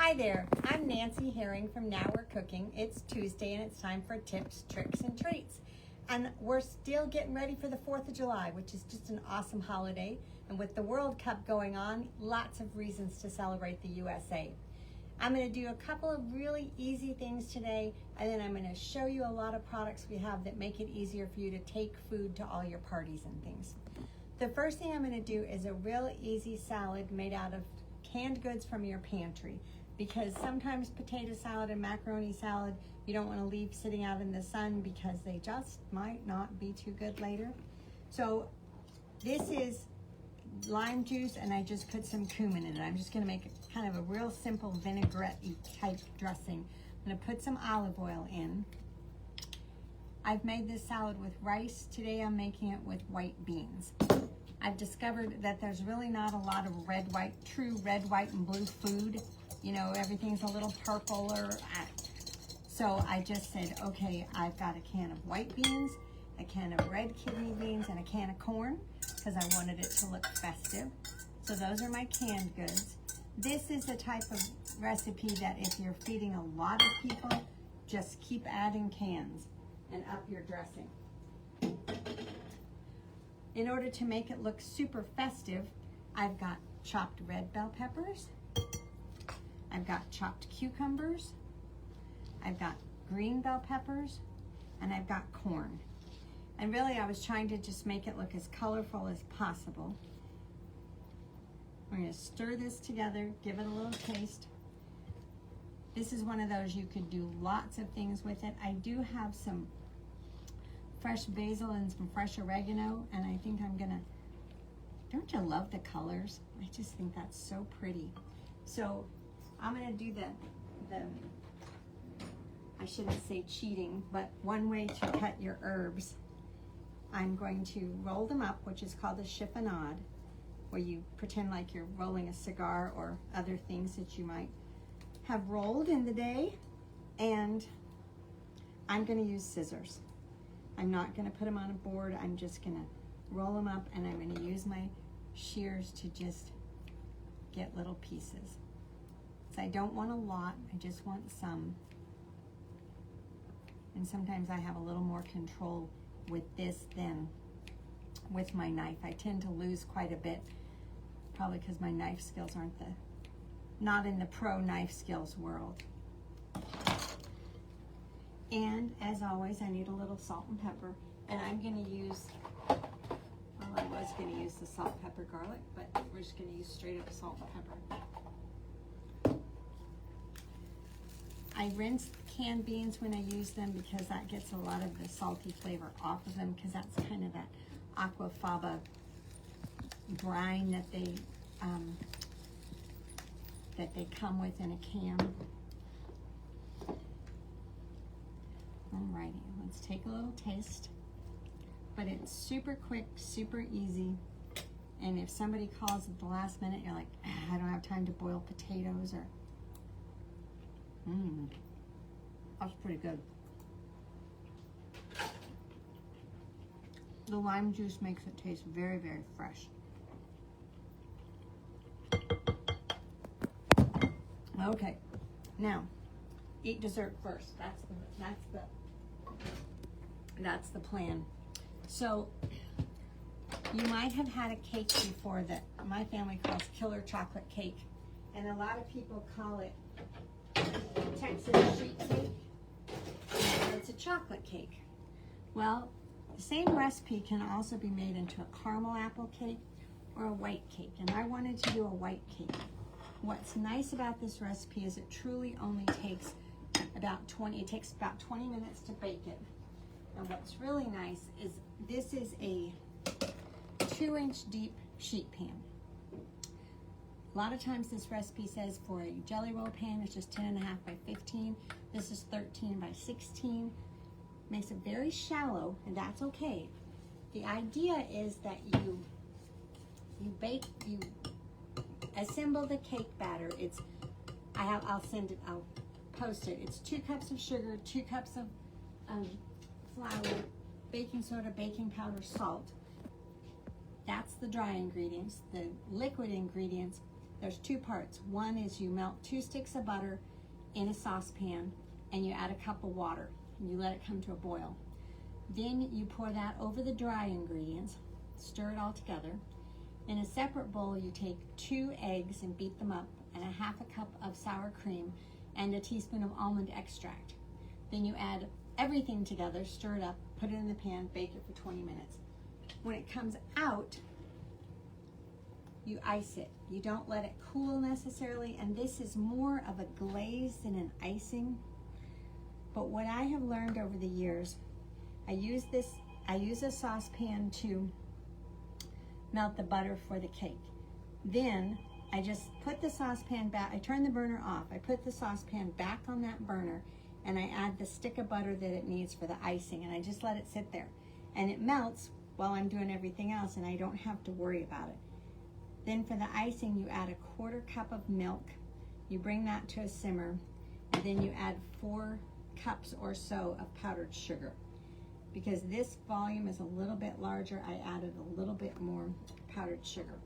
Hi there, I'm Nancy Herring from Now We're Cooking. It's Tuesday and it's time for tips, tricks, and treats. And we're still getting ready for the 4th of July, which is just an awesome holiday. And with the World Cup going on, lots of reasons to celebrate the USA. I'm going to do a couple of really easy things today, and then I'm going to show you a lot of products we have that make it easier for you to take food to all your parties and things. The first thing I'm going to do is a real easy salad made out of canned goods from your pantry, because sometimes potato salad and macaroni salad you don't want to leave sitting out in the sun because they just might not be too good later. So this is lime juice, and I just put some cumin in it. I'm just going to make kind of a real simple vinaigrette-y type dressing. I'm going to put some olive oil in. I've made this salad with rice. Today I'm making it with white beans. I've discovered that there's really not a lot of true red, white, and blue food. You know, everything's a little purple so I just said, okay, I've got a can of white beans, a can of red kidney beans, and a can of corn, because I wanted it to look festive. So those are my canned goods. This is the type of recipe that if you're feeding a lot of people, just keep adding cans and up your dressing. In order to make it look super festive, I've got chopped red bell peppers, I've got chopped cucumbers, I've got green bell peppers, and I've got corn. And really I was trying to just make it look as colorful as possible. We're going to stir this together, give it a little taste. This is one of those you could do lots of things with it. I do have some fresh basil and some fresh oregano, and I think I'm gonna, don't you love the colors? I just think that's so pretty. So I'm gonna do the I shouldn't say cheating, but one way to cut your herbs. I'm going to roll them up, which is called a chiffonade, where you pretend like you're rolling a cigar or other things that you might have rolled in the day. And I'm gonna use scissors. I'm not gonna put them on a board. I'm just gonna roll them up, and I'm gonna use my shears to just get little pieces. So I don't want a lot, I just want some. And sometimes I have a little more control with this than with my knife. I tend to lose quite a bit, probably because my knife skills aren't not in the pro knife skills world. And as always, I need a little salt and pepper. And I'm gonna use, well, I was gonna use the salt, pepper, garlic, but we're just gonna use straight up salt and pepper. I rinse canned beans when I use them because that gets a lot of the salty flavor off of them, because that's kind of that aquafaba brine that they come with in a can. Alrighty, let's take a little taste. But it's super quick, super easy. And if somebody calls at the last minute, you're like, I don't have time to boil potatoes, or that's pretty good. The lime juice makes it taste very, very fresh. Okay, now eat dessert first. That's the plan. So you might have had a cake before that my family calls killer chocolate cake, and a lot of people call it Texas sheet cake. It's a chocolate cake. Well, the same recipe can also be made into a caramel apple cake or a white cake, and I wanted to do a white cake. What's nice about this recipe is it truly only takes about 20 minutes to bake it. And what's really nice is this is a 2-inch deep sheet pan. A lot of times this recipe says for a jelly roll pan it's just 10.5 by 15. This is 13 by 16. Makes it very shallow, and that's okay. The idea is that you assemble the cake batter. I'll post it. It's 2 cups of sugar, 2 cups of flour, baking soda, baking powder, salt. That's the dry ingredients. The liquid ingredients there's two parts. One is you melt 2 sticks of butter in a saucepan and you add a cup of water and you let it come to a boil. Then you pour that over the dry ingredients, stir it all together. In a separate bowl, you take 2 eggs and beat them up, and a half a cup of sour cream and a teaspoon of almond extract. Then you add everything together, stir it up, put it in the pan, bake it for 20 minutes. When it comes out, you ice it. You don't let it cool necessarily, and this is more of a glaze than an icing. But what I have learned over the years, I use a saucepan to melt the butter for the cake. Then I just put the saucepan back, I turn the burner off, I put the saucepan back on that burner, and I add the stick of butter that it needs for the icing, and I just let it sit there. And it melts while I'm doing everything else, and I don't have to worry about it. Then for the icing, you add a 1/4 cup of milk, you bring that to a simmer, and then you add 4 cups or so of powdered sugar. Because this volume is a little bit larger, I added a little bit more powdered sugar.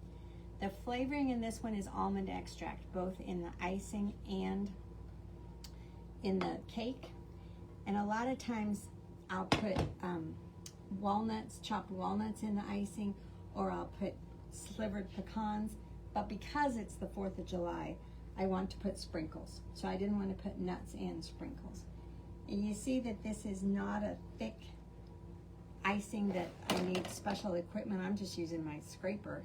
The flavoring in this one is almond extract, both in the icing and in the cake. And a lot of times I'll put walnuts, chopped walnuts in the icing, or I'll put slivered pecans. But because it's the 4th of July, I want to put sprinkles. So I didn't want to put nuts and sprinkles. And you see that this is not a thick icing that I need special equipment. I'm just using my scraper.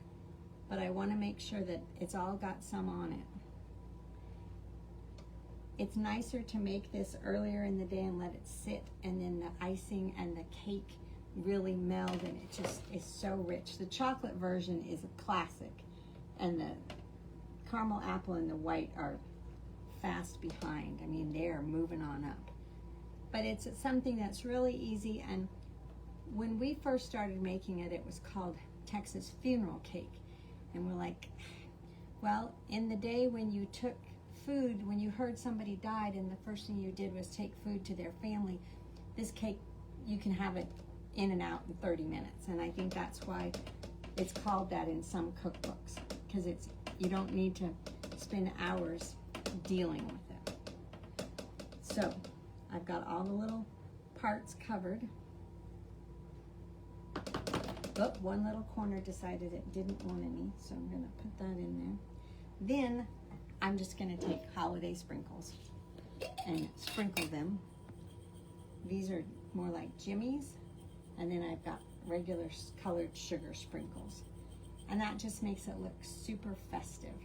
But I want to make sure that it's all got some on it. It's nicer to make this earlier in the day and let it sit, and then the icing and the cake really meld, and it just is so rich. The chocolate version is a classic, and the caramel apple and the white are fast behind. I mean, they're moving on up. But it's something that's really easy, and when we first started making it, it was called Texas funeral cake. And we're like, well, in the day when you took food, when you heard somebody died and the first thing you did was take food to their family, this cake, you can have it in and out in 30 minutes. And I think that's why it's called that in some cookbooks, because you don't need to spend hours dealing with it. So I've got all the little parts covered. Oh, one little corner decided it didn't want any, so I'm gonna put that in there. Then I'm just gonna take holiday sprinkles and sprinkle them. These are more like jimmies, and then I've got regular colored sugar sprinkles. And that just makes it look super festive.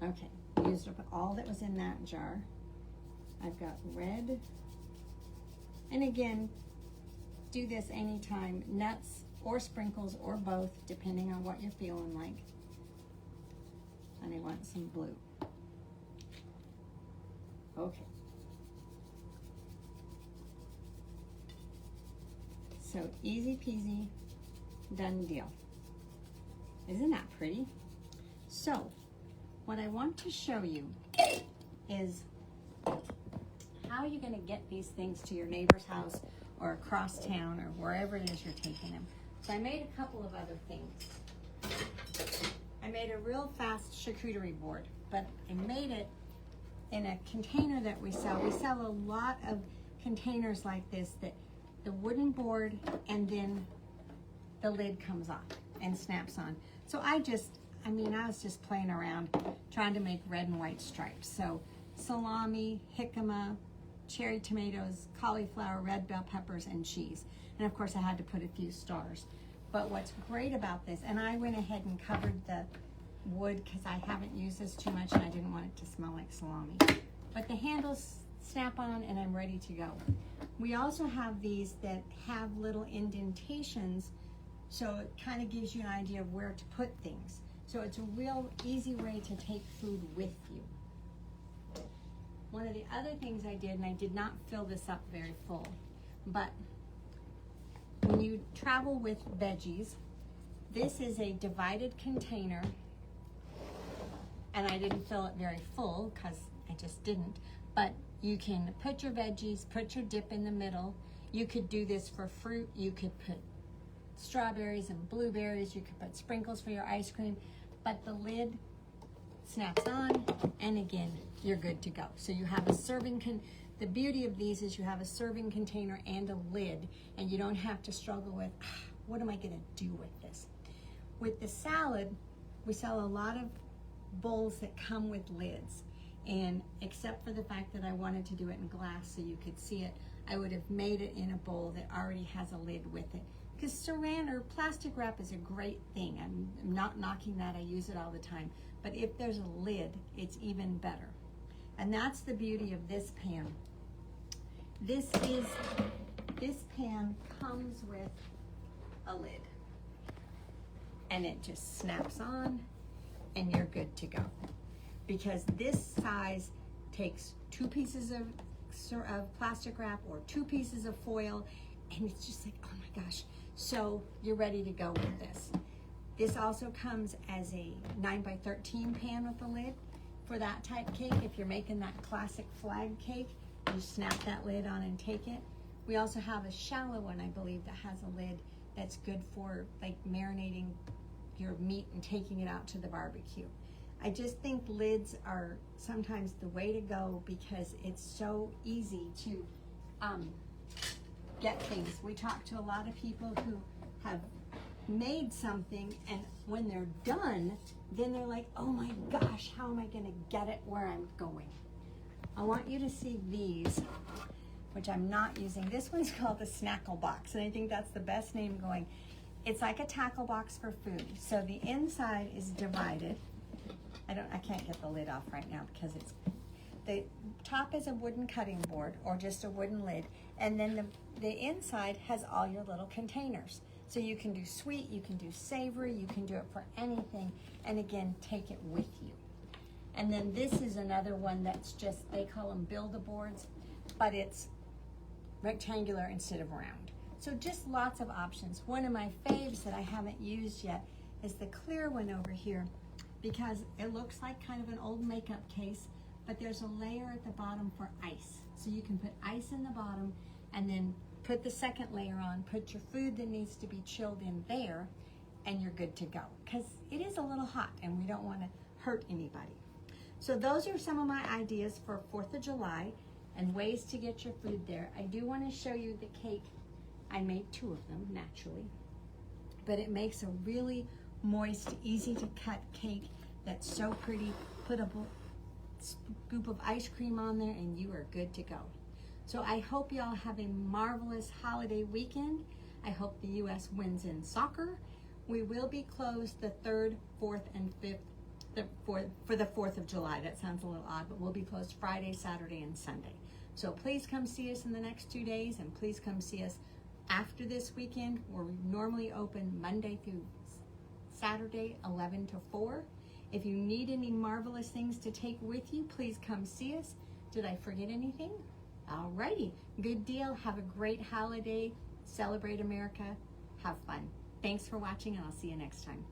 Okay, used up all that was in that jar. I've got red, and again, do this anytime, nuts or sprinkles or both, depending on what you're feeling like. And I want some blue. Okay. So easy peasy, done deal. Isn't that pretty? So what I want to show you is how you're going to get these things to your neighbor's house or across town or wherever it is you're taking them. So I made a couple of other things. I made a real fast charcuterie board, but I made it in a container that we sell. We sell a lot of containers like this, that the wooden board and then the lid comes off and snaps on. So I was just playing around trying to make red and white stripes. So salami, jicama, cherry tomatoes, cauliflower, red bell peppers, and cheese. And of course I had to put a few stars. But what's great about this, and I went ahead and covered the wood because I haven't used this too much and I didn't want it to smell like salami. But the handles snap on and I'm ready to go. We also have these that have little indentations, so it kind of gives you an idea of where to put things. So it's a real easy way to take food with you. One of the other things I did, and I did not fill this up very full, but when you travel with veggies, this is a divided container, and I didn't fill it very full because I just didn't, but you can put your veggies, put your dip in the middle. You could do this for fruit. You could put strawberries and blueberries. You could put sprinkles for your ice cream. but the lid snaps on, and again, you're good to go. So you have a serving the beauty of these is you have a serving container and a lid, and you don't have to struggle with, what am I gonna do with this? With the salad, we sell a lot of bowls that come with lids, and except for the fact that I wanted to do it in glass so you could see it, I would have made it in a bowl that already has a lid with it. Because saran or plastic wrap is a great thing. I'm not knocking that, I use it all the time. But if there's a lid, it's even better. And that's the beauty of this pan. This pan comes with a lid. And it just snaps on, and you're good to go. Because this size takes 2 pieces of plastic wrap or 2 pieces of foil, and it's just like, oh my gosh. So you're ready to go with this. This also comes as a 9x13 pan with a lid for that type cake. If you're making that classic flag cake, you snap that lid on and take it. We also have a shallow one, I believe, that has a lid that's good for like marinating your meat and taking it out to the barbecue. I just think lids are sometimes the way to go because it's so easy to get things. We talk to a lot of people who have made something, and when they're done, then they're like, oh my gosh, how am I gonna get it where I'm going? I want you to see these, which I'm not using. This one's called the Snackle Box, and I think that's the best name going. It's like a tackle box for food. So the inside is divided. I can't get the lid off right now because the top is a wooden cutting board or just a wooden lid, and then the inside has all your little containers. So you can do sweet, you can do savory, you can do it for anything, and again, take it with you. And then this is another one that's just, they call them build-a-boards, but it's rectangular instead of round. So just lots of options. One of my faves that I haven't used yet is the clear one over here, because it looks like kind of an old makeup case, but there's a layer at the bottom for ice. So you can put ice in the bottom and then put the second layer on, put your food that needs to be chilled in there, and you're good to go. Because it is a little hot and we don't want to hurt anybody. So those are some of my ideas for 4th of July and ways to get your food there. I do want to show you the cake. I made 2 of them, naturally. But it makes a really moist, easy to cut cake that's so pretty. Put a scoop of ice cream on there and you are good to go. So I hope y'all have a marvelous holiday weekend. I hope the U.S. wins in soccer. We will be closed the 3rd, 4th, and 5th for the 4th of July. That sounds a little odd, but we'll be closed Friday, Saturday, and Sunday. So please come see us in the next 2 days, and please come see us after this weekend, where we normally open Monday through Saturday, 11 to 4. If you need any marvelous things to take with you, please come see us. Did I forget anything? Alrighty, good deal. Have a great holiday. Celebrate America. Have fun. Thanks for watching, and I'll see you next time.